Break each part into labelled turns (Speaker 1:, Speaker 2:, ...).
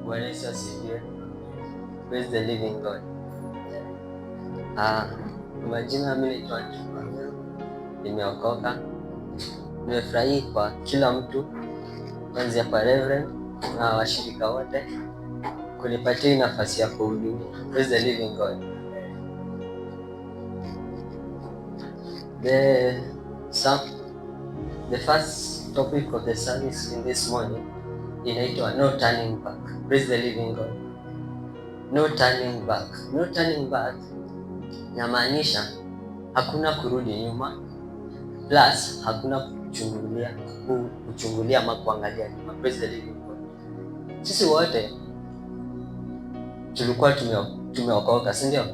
Speaker 1: Bwana Yesu asifiwe. Praise the living God. Majina mimi naitwa Andrew, nimeokoka. Nimefurahi kwa kila mtu, kuanzia kwa Reverend na washirika wote kunipatia nafasi ya kuhudumia. Praise the living God. The first topic of the service in this morning inaitwa no turning back. Praise the living God. No turning back. No turning back inamaanisha hakuna kurudi nyuma, plus hakuna kuchungulia ama kuangalia nyuma. Praise the living God. Sisi wote tulikuwa tumeokoka, si ndio?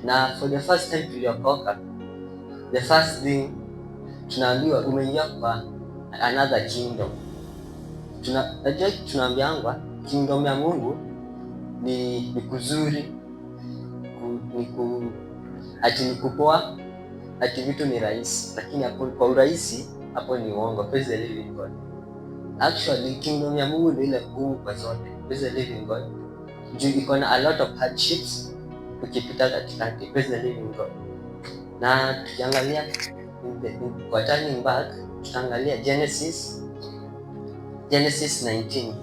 Speaker 1: Na for the first time tuliokoka, the first thing tunaambiwa umeingia kwa another kingdom. Tunaambiwa kingdom ya Mungu ni kuzuri, ati ni kupoa, ati vitu ni rahisi, lakini hapo kwa urahisi hapo ni uongo. Praise the living God. Actually kingdom ya Mungu ni ile ngumu kwa zote. Praise the living God. Juu iko na a lot of hardships ukipita katikati. Praise the living God. Na tukiangalia kwa turning back, tutaangalia Genesis 19.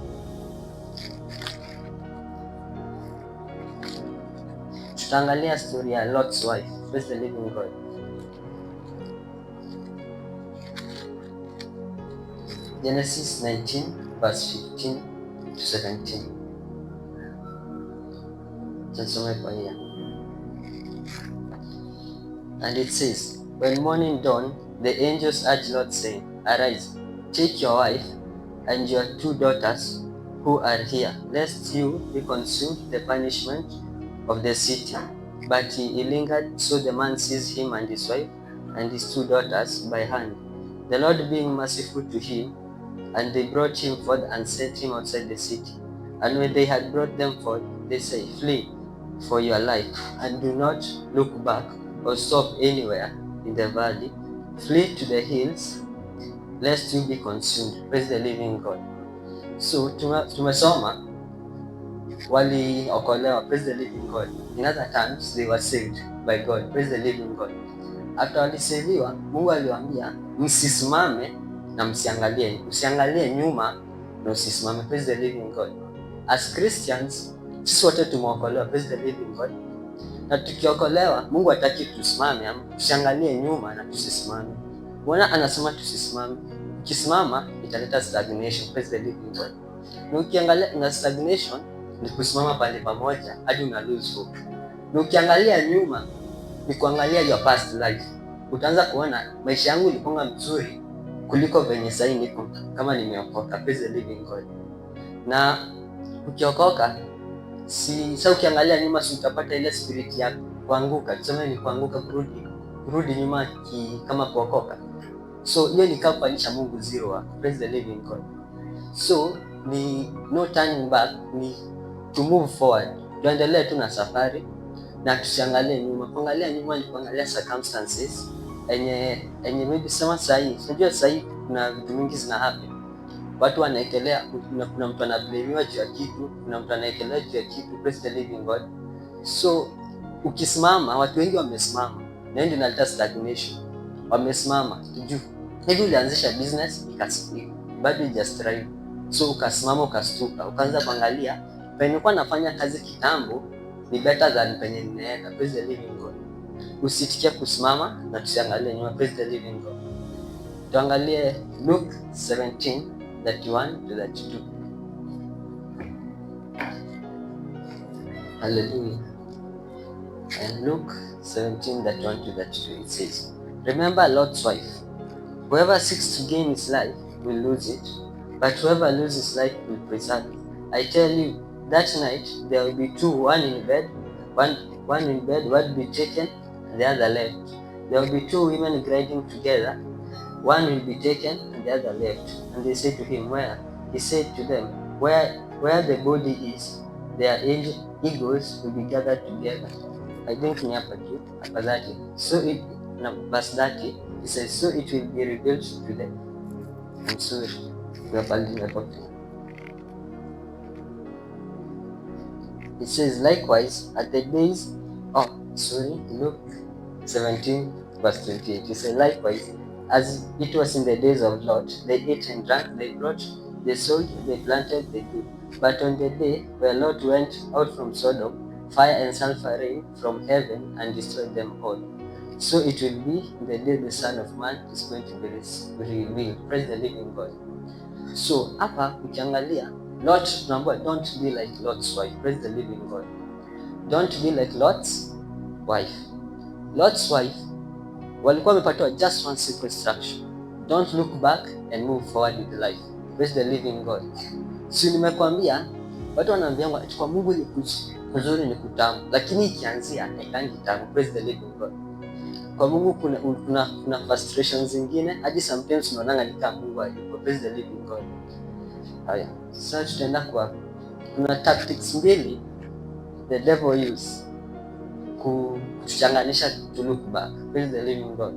Speaker 1: Tutaangalia story ya Lot's wife. Praise the living God. Genesis 19 verse 15 to 17. Tusome kwa hiyo. And it says, when morning dawned, the angels urged Lot, saying, arise, take your wife and your 2 daughters who are here, lest you be consumed with the punishment of the city. But he lingered, so the man seized him and his wife and his 2 daughters by hand, the Lord being merciful to him, and they brought him forth and set him outside the city. And when they had brought them forth, they said, flee for your life, and do not look back or stop anywhere in the valley. Flee to the hills, lest you be consumed. Praise the living God. So tumesoma waliokolewa. Praise the living God. In other terms, they were saved by God. Praise the living God. After waliseviwa, Mungu aliwaambia msisimame na usiangalie nyuma na usisimame. Praise the living God. As Christians, sisi wote tumeokolewa. Praise the living God. Na tukiokolewa, Mungu hataki tusimame, tusiangalie nyuma na tusisimame. Bwana anasema tusisimame. Ukisimama italeta stagnation. Praise the living God. Na ukiangalia na stagnation ni kusimama pale pamoja hadi una lose hope. Na ukiangalia nyuma ni kuangalia your past life. Utaanza kuona maisha yangu ilikuwa mzuri kuliko venye sasa niko kama nimeokoka. Praise the living God. Na ukiokoka sasa ukiangalia nyuma utapata ile spirit ya kuanguka. Tuseme ni kuanguka, kurudi nyuma kama kuokoka. So hiyo ni kufanisha Mungu zero wako. Praise the living God. So ni no turning back, ni to move forward. Tuendelee tu na safari na tusiangalie nyuma. Kuangalia nyuma ni kuangalia circumstances enye maybe sema sahi. Unajua sahi kuna vitu mingi zina happen. Watu wanaekelea, kuna mtu anablamiwa juu ya kitu, kuna mtu anaekelea juu ya kitu. Praise the living God. So ukisimama, watu wengi wamesimama na ndio inaleta stagnation. Wamesimama juu hivi ulianzisha business bado just try. So ukasimama, ukastuka, ukaanza kuangalia penye nilikuwa nafanya kazi kitambo ni better than penye ninaenda. Praise the living God. Usitikie kusimama na tusiangalie nyuma. Praise the living God. Tuangalie Luke 17:31 to 32. Hallelujah. And Luke 17:31 to 32, it says, remember Lot's wife. Whoever seeks to gain his life will lose it, but whoever loses his life will preserve it. I tell you, that night there will be 2, one in bed, one will be taken and the other left. There will be 2 women grinding together, one will be taken and the other left. And they said to him, where? He said to them, where the body is, their eagles will be gathered together. I think ni hapa juu, hapa 30. So it, na verse 30, it says, so it will be revealed to them. I'm sorry. It says likewise at the days Luke 17 verse 28. It says likewise as it was in the days of Lot, they ate and drank, they brought, they sowed, they planted, they grew. But on the day where Lot went out from Sodom, fire and sulfur rained from heaven and destroyed them all. So it will be the day the Son of Man is going to be revealed. Praise the living God. So hapa ukiangalia Lot, tunaambiwa don't be like Lot's wife. Praise the living God. Don't be like Lot's wife. Lot's wife walikuwa wamepatiwa just one simple instruction. Don't look back and move forward with life. Praise the living God. Si nimekwambia watu wanaambia kwa Mungu ni kuzuri, ni kutamu, lakini ikianzia haikangi tamu. Praise the living God. Kwa Mungu kuna frustrations zingine hadi sometimes unaona ni kama Mungu hayupo. Praise the living God. Haya, sasa tutaenda kwa kuna tactics mbili the devil use kuchanganisha to look back. Praise the living God.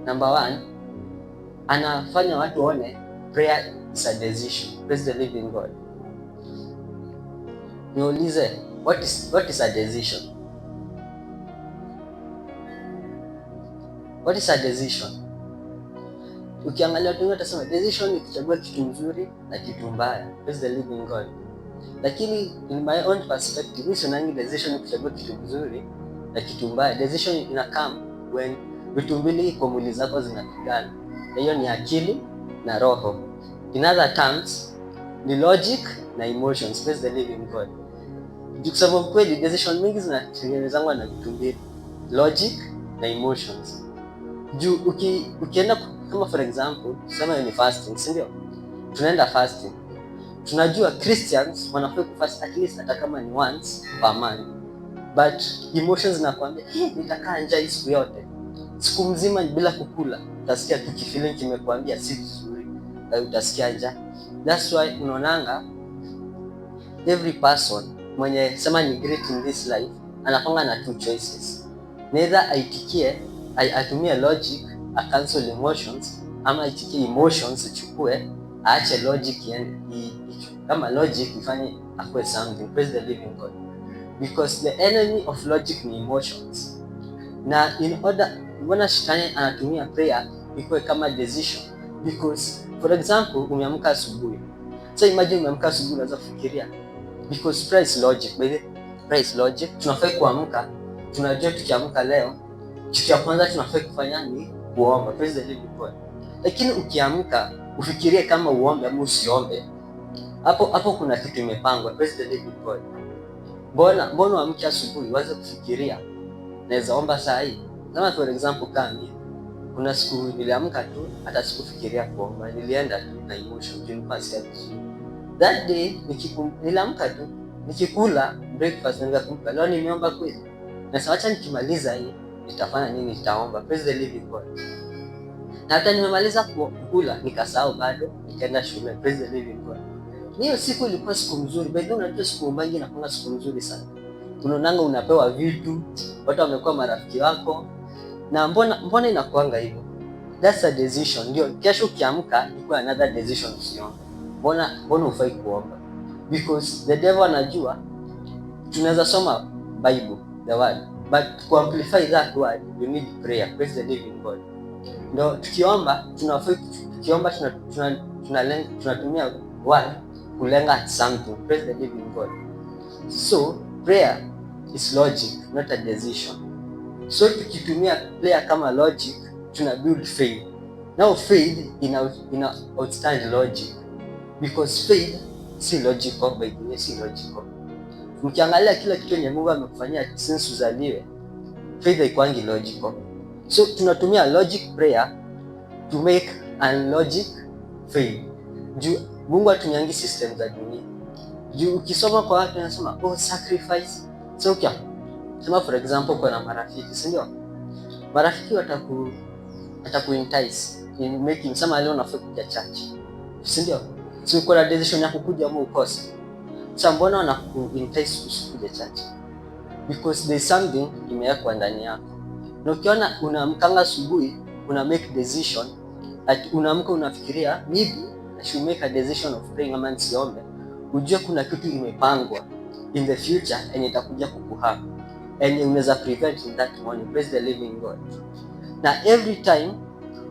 Speaker 1: Number one, anafanya watu waone prayer is a decision. Praise the living God. Niulize, what is a decision? What is a decision? Ukiangalia watu wengi watasema decision ni kuchagua kitu nzuri na kitu mbaya. Praise the living God. Lakini in my own perspective, mimi sioni decision ni kuchagua kitu nzuri na kitu mbaya. Decision ina come when vitu mbili kwa mwili zako zinapigana. Hiyo ni akili na roho. In other terms, ni logic na emotions. Praise the living God. Kwa sababu kweli decision mingi zinatengenezwa na vitu mbili, logic na emotions. Juu ukienda kama for example, tuseme ni fasting, si ndio? Tunaenda fasting. Tunajua Christians wanafaa kufast at least hata kama ni once per month. But emotions zinakwambia, nitakaa njaa siku yote. Siku mzima bila kukula. Utasikia tu kifeeling kimekwambia si vizuri. Utasikia njaa. That's why unaonanga every person mwenye sema ni great in this life anapanga na two choices. Neither aitikie atumie logic a cancel emotions, ama aitikie emotions ichukue aache logic kama logic ifanye akwe something. Praise the living God. Because the enemy of logic ni emotions. Na in order mbona shetani anatumia prayer ikuwe kama decision? Because for example umeamka asubuhi. So imagine umeamka asubuhi unaanza kufikiria. Because prayer is logic. By the prayer is logic. Tunafaa kuamka. Tunajua tukiamka leo kitu ya kwanza tunafaa kufanya ni kuomba. Praise the living God. Lakini ukiamka ufikirie kama uombe ama usiombe, hapo kuna kitu imepangwa. Praise the living God. Mbona uamke asubuhi uanze kufikiria naweza omba saa hii? Kama for example kama kuna siku niliamka tu hata sikufikiria kuomba, nilienda tu na emotion, nilikuwa sikia vizuri. That day niliamka tu nikikula breakfast nikakumbuka leo nimeomba kweli. Na sasa acha nikimaliza hii nitafanya nini? Nitaomba. Praise the living God. Na hata nimemaliza kukula nikasahau bado, nikaenda shule. Praise the living God. Hiyo siku ilikuwa siku nzuri. Bado unajua siku mbangi inakuwa siku nzuri sana. Unaonanga unapewa vitu, watu wamekuwa marafiki wako. Na mbona inakuanga hivyo? That's a decision. Ndio kesho ukiamka ikuwa another decision usiombe. Mbona ufai kuomba? Because the devil anajua tunaweza soma Bible, the word, but to amplify that word you need prayer. Praise the living God. Ndio tukiomba tunatumia word kulenga at something. Praise the living God. So prayer is logic, not a decision. So tukitumia prayer kama logic tuna build faith. Now faith ina outstand logic, because faith si logical, by the way, si logical. Mkiangalia kila kitu yenye Mungu amekufanyia since uzaliwe, faith haikwangi logical. So tunatumia logic prayer to make unlogic faith. Juu Mungu hatunyangi system za dunia. Juu ukisoma kwa watu wanasema sacrifice. So sema for example kwa na marafiki, si ndio? Marafiki watakuentice in making some leo unafaa kuja church, si ndio? So uko na decision ya kukuja au ukose. Sasa mbona wanakuentice usikuje church? Because there is something imewekwa ndani yako. Na ukiona unaamka asubuhi una make decision, unaamka unafikiria maybe I should make a decision of praying ama nisiombe, ujue kuna kitu imepangwa. in the future and itakuja kukuharm and unaweza prevent in that morning. Praise the living God. Na every time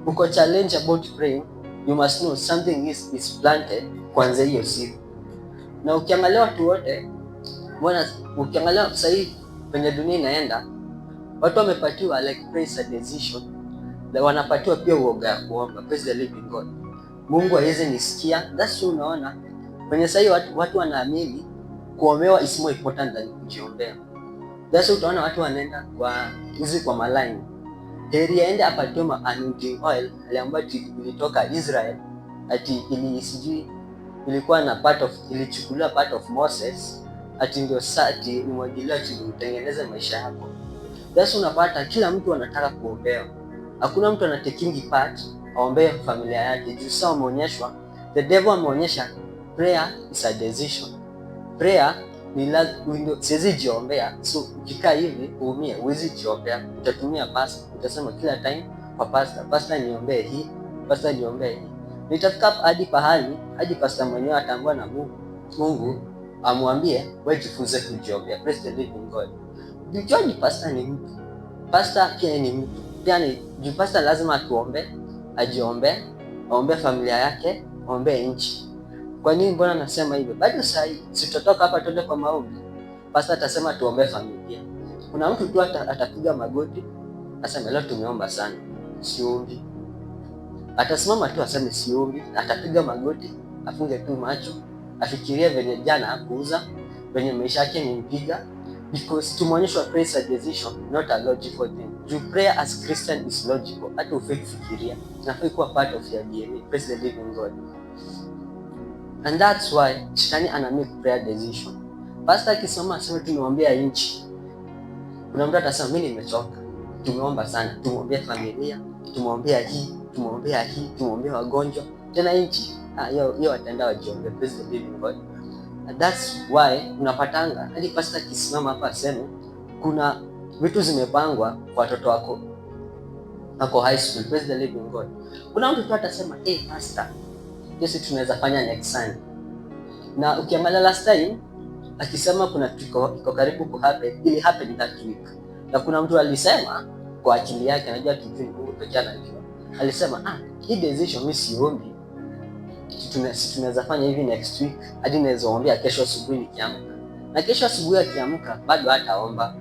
Speaker 1: uko challenge about praying, you must know something is planted kwanza hiyo siku. Na ukiangalia watu wote, mbona ukiangalia sasa hivi penye dunia inaenda, watu wamepatiwa like praise a decision, na wanapatiwa pia uoga ya kuomba. Praise the living God. Mungu hawezi nisikia. That's why unaona kwenye sasa hivi watu wanaamini kuombewa is more important than kujiombea. That's why utaona watu wanaenda kwa malaini. Heri aende apatiwe anointing oil aliambayo ilitoka Israel, ati ilikuwa na ilichukuliwa part of Moses, ati ndio sati imwagilia utengeneze maisha yako. That's unapata kila mtu anataka kuombewa. Hakuna mtu anatekingi part aombee familia yake. Juu sasa umeonyeshwa, the devil ameonyesha prayer is a decision. Prayer ni lazima, siwezi jiombea. So ukikaa hivi uumie, huwezi jiombea. Utatumia pastor, utasema kila time kwa pastor niombee hii, pastor niombee hii. Nitafika hadi pahali hadi pastor mwenyewe ataambiwa na Mungu amwambie wewe jifunze kujiombea. Praise the living God. Jua ni pastor ni mtu. Pastor pia ni mtu. Pia ni juu pastor lazima atuombe, ajiombe, aombe familia yake, aombe nchi. Kwa nini mbona nasema hivyo? Bado sasa sitotoka hapa tuende kwa maombi. Pastor atasema tuombe familia. Kuna mtu tu atapiga magoti, aseme leo tumeomba sana, siombi. Atasimama tu aseme siombi, atapiga magoti, afunge tu macho, afikirie venye jana hakuuza, venye maisha yake nimpiga, because tumeonyeshwa prayer is a decision, not a logical thing. You prayer as Christian is logical. Hata ufiki fikiria, inafaa kuwa part of your DNA. Praise the living God. And that's why Shetani ana make prayer decision. Pastor akisoma aseme tumeombea nchi. Kuna mtu atasema mimi nimechoka. Tumeomba sana, tumeombea familia, tumeombea hii, tumeombea wagonjwa. Tena nchi, hiyo wataenda wajiombe. Praise the living God. And that's why unapatanga hadi pastor akisimama hapa aseme kuna vitu zimepangwa kwa watoto wako high school. Praise the living God. Kuna mtu tu atasema pastor, sisi tunaweza fanya next Sunday. Na ukiangalia last time akisema kuna kitu iko karibu ku happen, ili happen that week. Na kuna mtu alisema kwa akili yake, anajua kitu Mungu pekee anajua. Alisema hii decision mimi siombi. Tunaweza fanya hivi next week, hadi naweza ombea kesho asubuhi nikiamka. Na kesho asubuhi akiamka bado hataomba.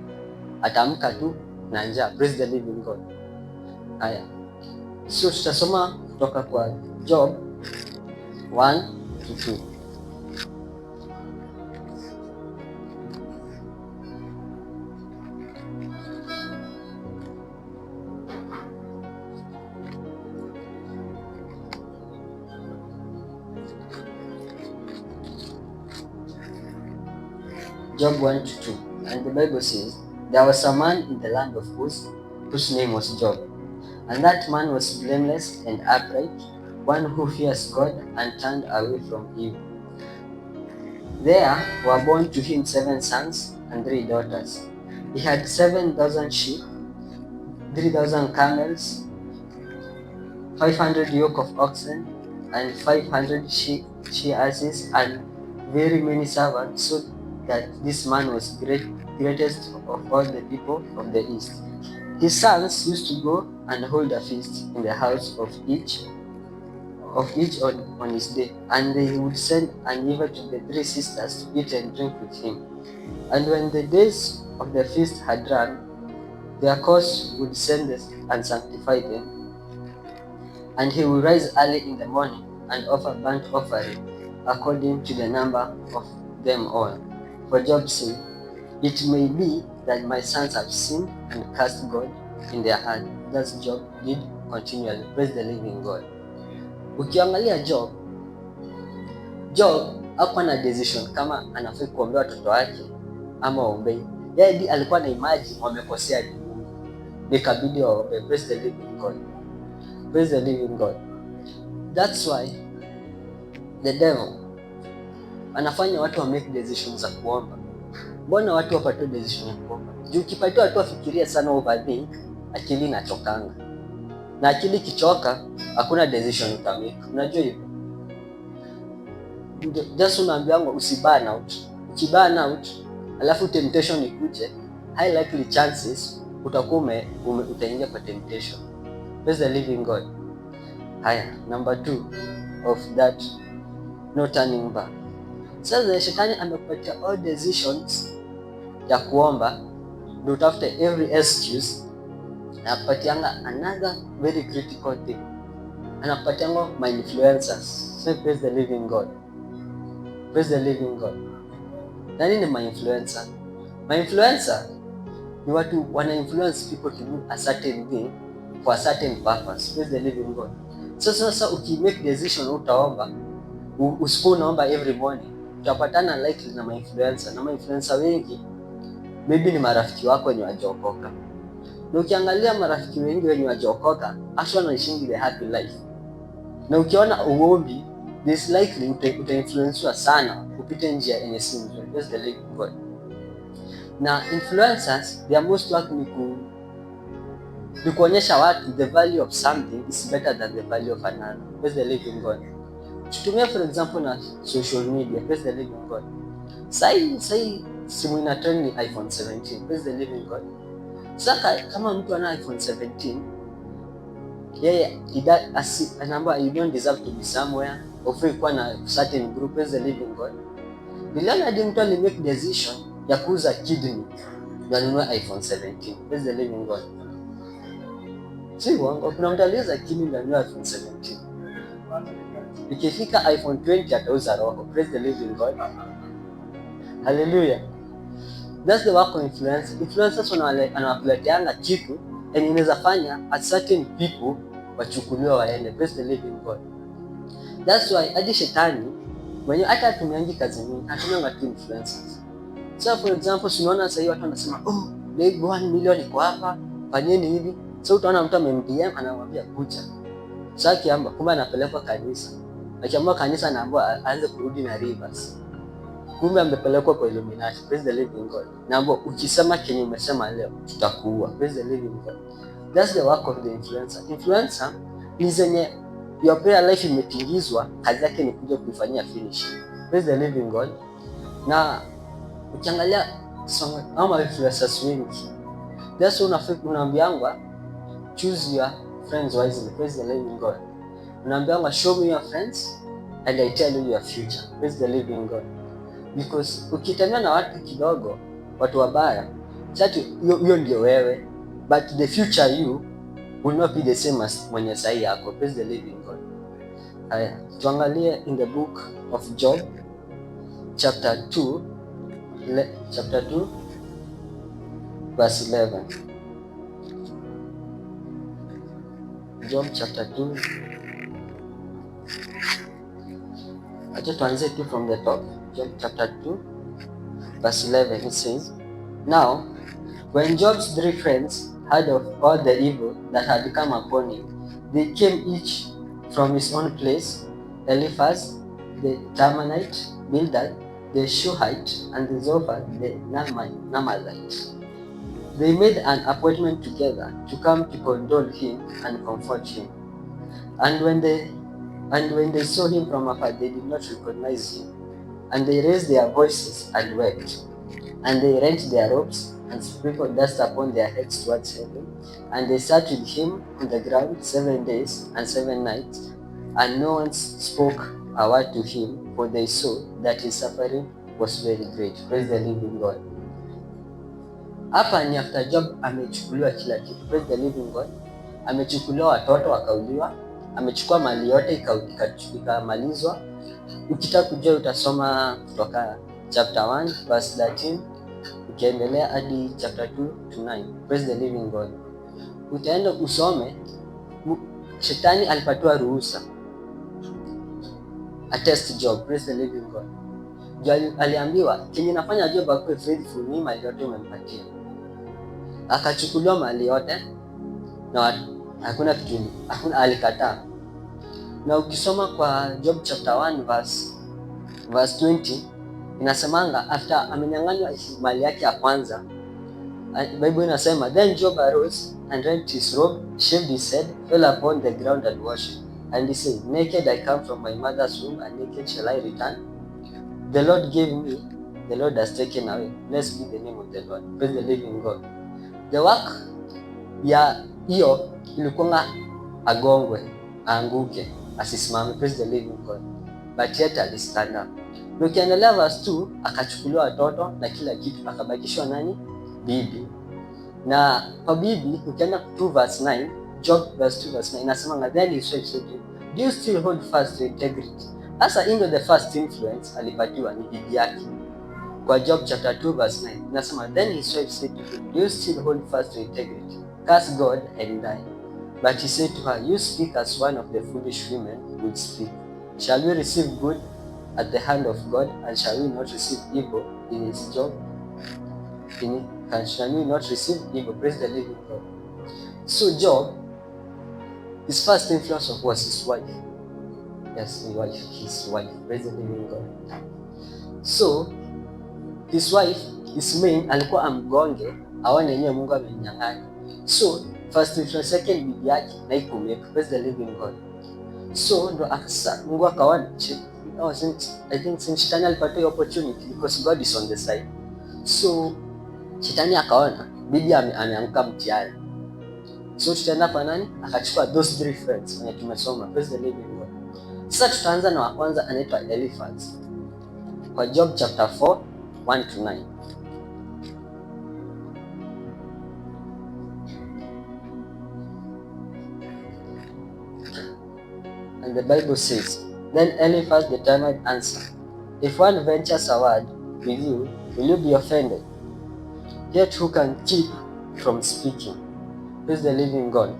Speaker 1: Ataamka tu na njaa. Praise the living God. Haya. So tutasoma kutoka kwa Job 1-2. Job 1-2. And the Bible says, there was a man in the land of Uz, whose name was Job. And that man was blameless and upright, one who fears God and turned away from evil. There were born to him 7 sons and 3 daughters. He had 7,000 sheep, 3,000 camels, 500 yoke of oxen, and 500 she-asses, and very many servants, so that this man was greatest of all the people of the east. His sons used to go and hold a feast in the house of each on his day, and they would send an invite to the 3 sisters to eat and drink with him. And when the days of the feast had run, their cause would send and sanctify them, and he would rise early in the morning and offer burnt offering according to the number of them all. For Job said, it may be that my sons have sinned and cursed God in their heart. Thus Job did continually. Praise the living God. Ukiangalia Job hakuwa na decision kama anafaa kuombea watoto wake ama ombei. Yeye alikuwa na imagine wamekosea Mungu, nikabidi waombe. Praise the living God. Praise the living God. That's why the devil anafanya watu wa make decisions za kuomba. Mbona watu wapatiwe decision ya kuomba? Juu ukipatiwa watu wafikirie sana, overthink, akili inachokanga. Na akili kichoka, hakuna decision utamake. Unajua hivyo? Just unaambiwa usiburn out. Ukiburn out, alafu temptation ikuje, high likely chances utakuwa utaingia kwa temptation. Praise the living God. Haya, number 2 of that no turning back. Sasa shetani amekupatia all decisions ya kuomba, ndio utafute every excuse, na kupatianga another very critical thing. Anakupatianga my influencers. Say praise the living God. Praise the living God. Nani ni my influencer? My influencer ni watu wana influence people to do a certain thing for a certain purpose. Praise the living God. So sasa ukimake decision utaomba, usipo unaomba every morning, utapatana likely na my influencer. Na my influencer wengi maybe ni marafiki wako wenye wajokoka. Na ukiangalia marafiki wengi wenye wajokoka, actually wanaishingi the happy life. Na ukiona uombi, this likely utainfluencewa sana upite njia yenye si nzuri. Praise the living God. Na influencers, their most work ni kuonyesha watu the value of something is better than the value of another. Praise the living God. Tutumia for example na social media. Praise the living God. Sai simu ina trend ni iPhone 17. Praise the living God. Sasa kama mtu ana iPhone 17, yeye anaambia you don't deserve to be somewhere, ufai kuwa na certain group. Praise the living God. Niliona hadi mtu alimake decision ya kuuza kidney na anunue iPhone 17. Praise the living God. Si uongo, kuna mtu aliuza kidney na anunue iPhone 17. Ikifika iPhone 20 atauza roho. Praise the living God. Hallelujah. That's the work of influence. Influencers wanakuleteanga kitu yenye inaweza fanya a certain people wachukuliwa waende. Praise the living God. That's why hadi shetani mwenye hata tumeangi kazi nyingi hatumianga tu influencers. So for example, tunaona sasa hivi watu wanasema babe 1 million iko hapa, fanyeni hivi. So utaona mtu amemdm anamwambia kuja. Sasa kiamba kumbe anapelekwa kanisa. Akiamua kanisa anaambiwa aanze kurudi na rivers. Kumbe amepelekwa kwa Illuminati. Praise the living God. Naambiwa ukisema kenye umesema leo tutakuua. Praise the living God. That's the work of the influencer. Influencer ni zenye your prayer life imetingizwa, kazi yake ni kuja kuifanyia finish. Praise the living God. Na ukiangalia ama influencers wengi, that's unaambiangwa choose your friends wisely. Praise the living God. Unaambiangwa show me your friends and I tell you your future. Praise the living God. Because ukitembea na watu kidogo, watu wabaya, sasa hiyo ndio wewe, but the future you will not be the same as mwenye sahi yako. Praise the living God. Haya, tuangalie in the book of Job chapter 2 verse 11. Job chapter 2. Acha tuanze tu from the top. Job chapter 2 verse 11, it says, Now, when Job's 3 friends heard of all the evil that had come upon him, they came each from his own place, Eliphaz the Temanite, Bildad the Shuhite, and the Zophar the Naamathite. They made an appointment together to come to condole him and comfort him. And when they saw him from afar, they did not recognize him. And they raised their voices and wept. And they rent their robes and sprinkled dust upon their heads towards heaven. And they sat with him on the ground 7 days and 7 nights. And no one spoke a word to him, for they saw that his suffering was very great. Praise the living God. Hapa ni after Job amechukuliwa kila kitu. Praise the living God. Amechukuliwa watoto wakauliwa, amechukua mali yote ikamalizwa. Ukitaka kujua utasoma kutoka chapter 1 verse 13 ukiendelea hadi chapter 2 to 9. Praise the living God. Utaenda usome, shetani alipatiwa ruhusa atest Job. Praise the living God. Aliambiwa kenye nafanya Job akuwe faithful ni mali yote umempatia. Akachukuliwa mali yote na hakuna kitu, alikataa. Na ukisoma kwa Job chapter 1 verse 20 inasemanga after amenyang'anywa mali yake ya kwanza, Bible inasema then Job arose and rent his robe, shaved his head, fell upon the ground and worshipped. And he said, naked I come from my mother's womb, and naked shall I return. The Lord gave me the Lord has taken away. Blessed be the name of the Lord. Praise the living God. The work ya hiyo ilikuwa agongwe, aanguke, asisimame. Praise the living God. But yet alistand up. Ukiendelea verse 2, akachukuliwa watoto na kila kitu, akabakishwa nani? Bibi. Na kwa bibi ukienda 2 verse 9, Job verse 2 verse 9 inasema, then his wife said to him, do you still hold fast to integrity? Sasa hii ndio the first influence alipatiwa ni bibi yake. Kwa Job chapter 2 verse 9 inasema, then his wife said to him, do you still hold fast to integrity? Curse God and die. But he said to her, you speak as one of the foolish women would speak. Shall we receive good at the hand of God, and shall we not receive evil in his job? And shall we not receive evil? Praise the living God. So Job, his first influence was his wife. Yes, his wife. Praise the living God. So his wife, his main, alikuwa amgonge aone yenyewe Mungu amenyang'anya. So first influence second bibi yake na ikumeka. Praise the living God. So ndo akasa Mungu akaona I think since Shetani alipata opportunity because God is on the side. So Shetani akaona bibi ameanguka mtihani. So tutaenda kwa nani? Akachukua those 3 friends wenye tumesoma. Praise the living God. Sasa tutaanza na wa kwanza, anaitwa Eliphaz. Kwa Job chapter 4 1 to 9. And the Bible says, then Eliphaz the Temanite answered, if one ventures a word with you, will you be offended? Yet who can keep from speaking? Praise the living God.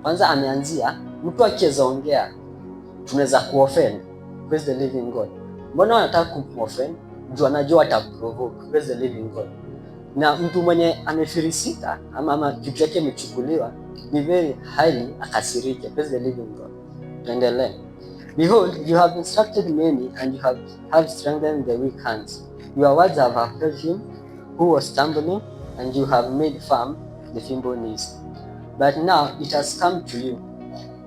Speaker 1: Kwanza ameanzia mtu akiweza ongea tunaweza kuoffend. Praise the living God. Mbona wanataka kuoffend? Juu anajua ataprovoke. Praise the living God. Na mtu mwenye amefirisika ama kitu yake imechukuliwa ni very highly akasirike. Praise the living God. Tuendelee. Behold, you have instructed many, and you have strengthened the weak hands. Your words have upheld him who was stumbling, and you have made firm the feeble knees. But now it has come to you,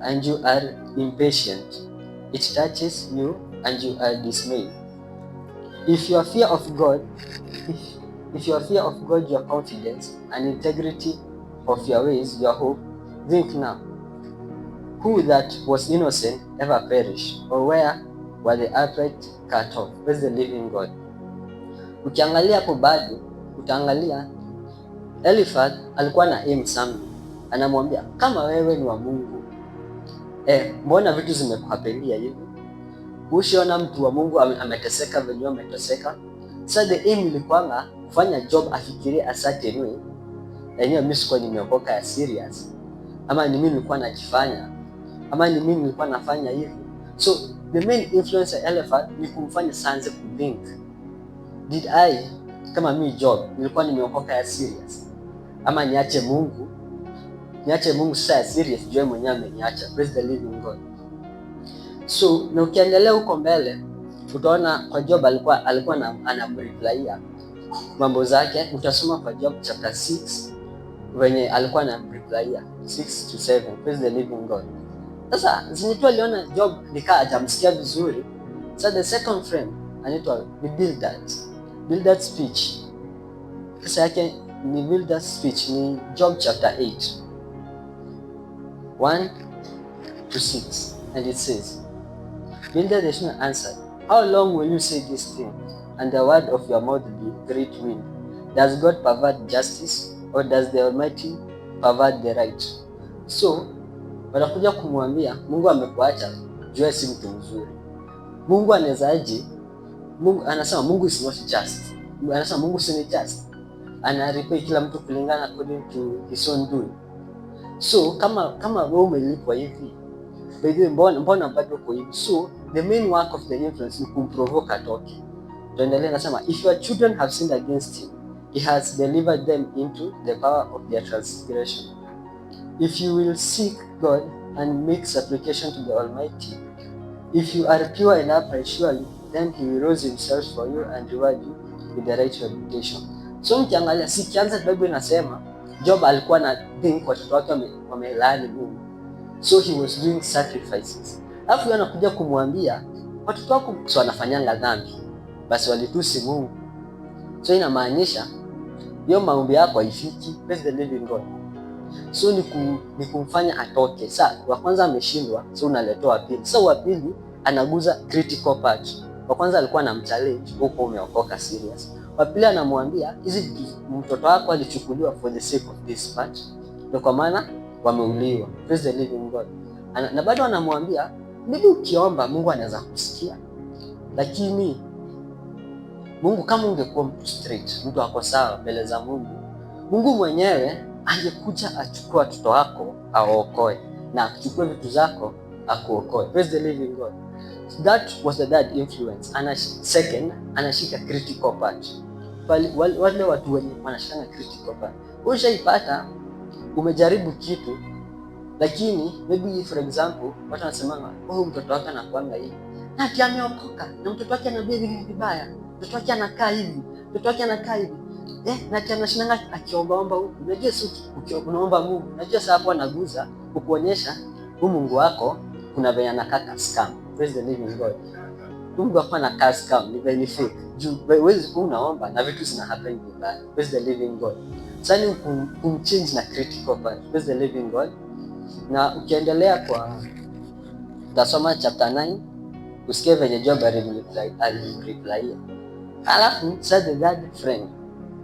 Speaker 1: and you are impatient. It touches you, and you are dismayed. If your fear of God, your confidence, and integrity of your ways, your hope, think now. Who that was innocent ever perished, or where were the upright cut off? Praise the living God. Ukiangalia hapo bado utaangalia Eliphaz alikuwa na aim something. Anamwambia kama wewe ni wa Mungu, mbona vitu zimekuhapelia hivi? Ushiona mtu wa Mungu ameteseka vile ameteseka. So the aim ilikuwa kufanya Job afikirie a certain way. Yenyewe mimi sikuwa nimeokoka ya serious. Ama ni mimi nilikuwa najifanya. Ama ni mimi nilikuwa nafanya hivi. So the main influence ya Eliphaz ni kumfanya sanze kuthink. Did I, kama mimi Job, nilikuwa nimeokoka ya serious? Ama niache Mungu sasa ya serious, jua mwenyewe ameniacha. Praise the living God. So na ukiendelea huko mbele utaona kwa Job alikuwa anamreplya mambo zake. Utasoma kwa Job chapter 6 wenye alikuwa anamreplya 6 to 7. Praise the living God. Sasa zinitwa aliona Job nikaa hajamsikia vizuri. So the second friend anaitwa Bildad speech. Sasa yake ni Bildad speech ni Job chapter 8 1 to 6, and it says, Bildad answered, how long will you say this thing, and the word of your mouth be great wind? Does God pervert justice, or does the Almighty pervert the right? So wanakuja kumwambia Mungu amekuacha, jua si mtu mzuri. Mungu anawezaje? Mungu anasema Mungu is not just. Anasema Mungu si just. Anaripei kila mtu kulingana according to his own doing. So kama wewe umelipwa hivi, bado mbona bado uko hivi? So the main work of the influence ni kumprovoke atoke. Tuendelee, nasema if your children have sinned against him, he has delivered them into the power of their transgression. If you will seek God and make supplication to the Almighty, if you are pure and upright, surely then he will raise himself for you and reward you with the right reputation. So mkiangalia sikianza Bible inasema Job alikuwa na think watoto wake wamelaani Mungu. So he was doing sacrifices. Alafu anakuja kumwambia watoto wako sio wanafanyanga dhambi, basi walitusi Mungu. So inamaanisha hiyo maombi yako haifiki praise the living God. So ni kumfanya atoke. Sasa wa kwanza ameshindwa, so unaletea wa pili. So wa pili anaguza critical part. Wa kwanza alikuwa anamchallenge, huko umeokoka serious. Wa pili anamwambia hizi mtoto wako alichukuliwa for the sake of this part, ndio kwa maana wameuliwa. Praise the living God. Na bado anamwambia maybe ukiomba Mungu anaweza kusikia, lakini Mungu kama ungekuwa mtu straight, mtu ako sawa mbele za Mungu, Mungu mwenyewe angekuja achukue watoto wako aokoe, na achukue vitu zako akuokoe. Praise the living God. That was the third influence. Second, anashika critical part. Wale watu wenye wanashika critical part. Ushaipata umejaribu kitu, lakini maybe for example watu wanasema mtoto wake anakuanga hivi, na ati ameokoka, na mtoto wake anabia hivi vibaya, mtoto wake anakaa hivi, mtoto wake anakaa hivi. Na tena shinanga akiombaomba huku. Unajua unaomba Mungu. Unajua sasa hapo anaguza kukuonyesha Mungu wako kuna venye anakaa scam. Praise the living God. Mungu wako anakaa scam, ni very fake. Juu wewe unaomba na vitu zina happen vibaya. Praise the living God. Sasa ni kumchange na critical part. Praise the living God. Na ukiendelea kwa tasoma chapter 9, usikie venye Job alimreply. Alafu sasa the third friend,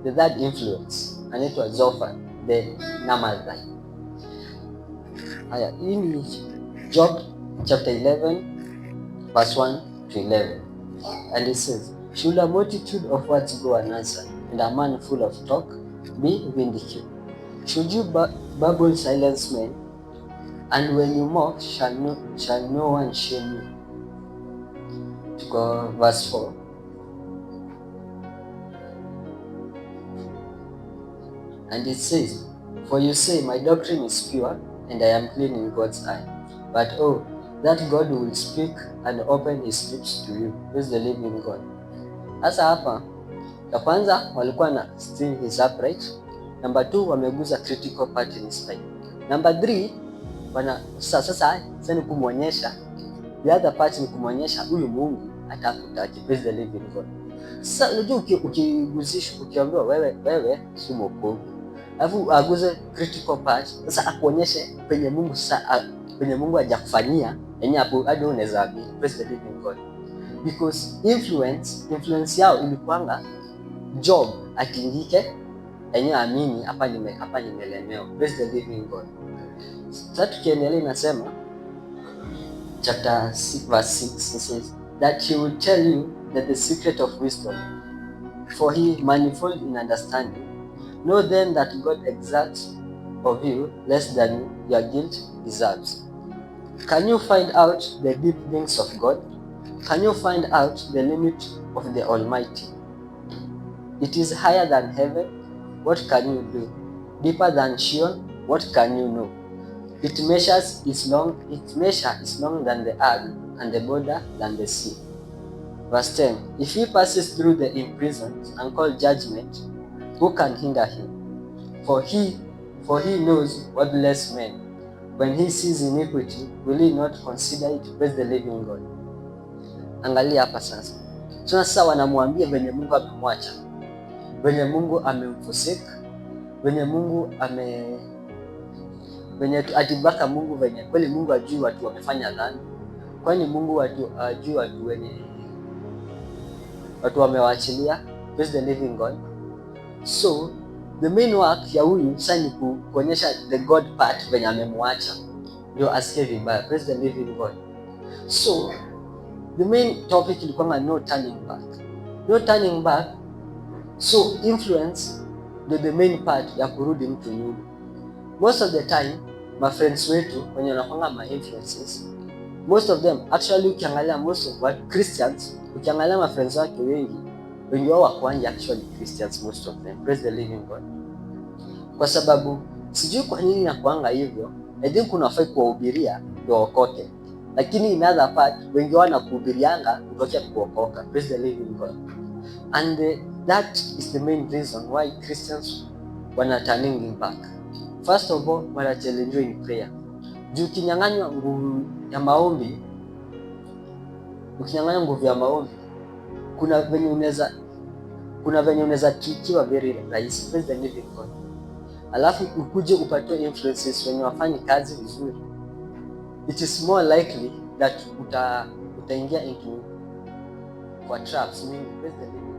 Speaker 1: the third influence anaitwa Zophar the Naamathite. Haya, hii ni Job chapter 11 verse 1 to 11, and it says, should a multitude of words go unanswered, and a man full of talk be vindicated? Should you babble silence men, and when you mock shall no one shame you? To go verse 4. And it says, for you say, my doctrine is pure, and I am clean in God's eye. But oh, that God will speak and open his lips to you. Praise the living God. Sasa hapa, ya kwanza walikuwa na still his upright. Number 2, wameguza critical part in his life. Number 3, sasa ni kumwonyesha, the other part ni kumwonyesha huyu Mungu atakutaki. Praise the living God. Sasa unajua ukiguzishwa, ukiambiwa wewe si mwokovu, alafu aguze critical part, sasa akuonyeshe penye Mungu penye Mungu hajakufanyia yenye hapo hadi unaweza amini. Praise the living God. Because influence yao ilikuanga Job atingike yenye amini hapa nimelemewa. Praise the living God. Sasa tukiendelea inasema chapter 6 verse 6, it says that he will tell you that the secret of wisdom, for he manifold in understanding. Know then that God exacts of you less than your guilt deserves. Can you find out the deep things of God? Can you find out the limit of the Almighty? It is higher than heaven, what can you do? Deeper than Sheol, what can you know? Its measure is long than the earth, and the border than the sea. Verse 10, if he passes through the imprisoned and call judgment, who can hinder him? For he knows worthless men. When he sees iniquity, will he not consider it? Praise the living God. Angalia hapa sasa. Sasa wanamwambia venye Mungu amemwacha, venye Mungu amemfusika, venye Mungu venye atibaka Mungu, venye kweli Mungu ajui watu wamefanya dhambi. Kwani Mungu ajui watu wenye watu wamewaachilia. Praise the living God. So the main work ya huyu sasa ni kuonyesha the God part venye amemwacha ndio asikie vibaya. Praise the living God. So the main topic ilikuwa no turning back. No turning back. So influence ndio the main part ya kurudi mtu nyuma. Most of the time my friends wetu wenye wanakuanga ma influences, most of them actually, ukiangalia most of what Christians, ukiangalia my friends wake wengi wao wako actually Christians, most of them. Praise the living God. Kwa sababu sijui kwa nini nakuanga hivyo. I think unafai kuwahubiria ndio waokoke, lakini in other part wengi wanakuhubirianga utokea kuokoka. Praise the living God. And that is the main reason why Christians wana turning back. First of all, wana challenge in prayer. Juu ukinyang'anywa nguvu ya maombi, kuna venye kuna venye unaweza treatiwa very rahisi. Praise the living God. Alafu ukuje upate influences wenye wafanyi kazi vizuri, it is more likely that utaingia into kwa traps mingi. Praise the living